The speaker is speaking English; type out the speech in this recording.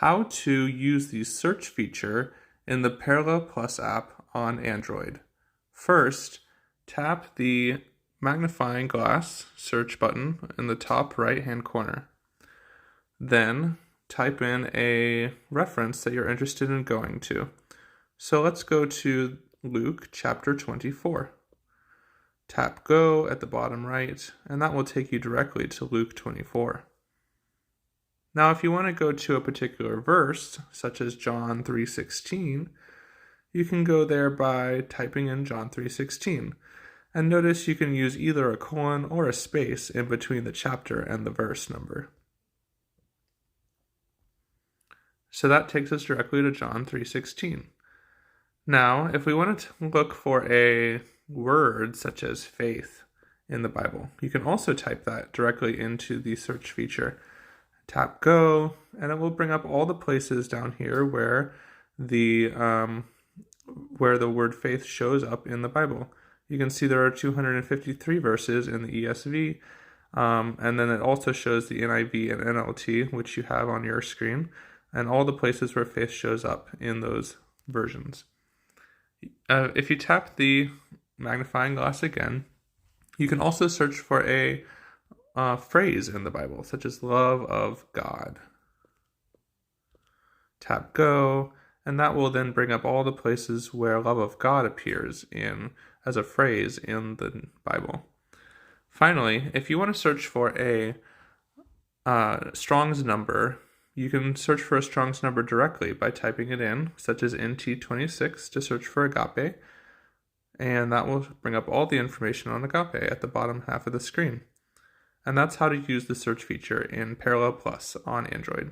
how to use the search feature in the Parallel Plus app on Android. First, tap the magnifying glass search button in the top right-hand corner. Then, type in a reference that you're interested in going to. So let's go to Luke chapter 24. Tap Go at the bottom right, and that will take you directly to Luke 24. Now, if you want to go to a particular verse, such as John 3:16, you can go there by typing in John 3:16. And notice you can use either a colon or a space in between the chapter and the verse number. So that takes us directly to John 3:16. Now, if we wanted to look for a word such as faith in the Bible, you can also type that directly into the search feature. Tap Go, and it will bring up all the places down here where the word faith shows up in the Bible. You can see there are 253 verses in the ESV, and then it also shows the NIV and NLT, which you have on your screen, and all the places where faith shows up in those versions. If you tap the magnifying glass again, you can also search for a phrase in the Bible, such as love of God. Tap Go, and that will then bring up all the places where love of God appears as a phrase in the Bible. Finally, if you want to search for a Strong's number, you can search for a Strong's number directly by typing it in, such as NT26 to search for agape, and that will bring up all the information on agape at the bottom half of the screen. And that's how to use the search feature in Parallel Plus on Android.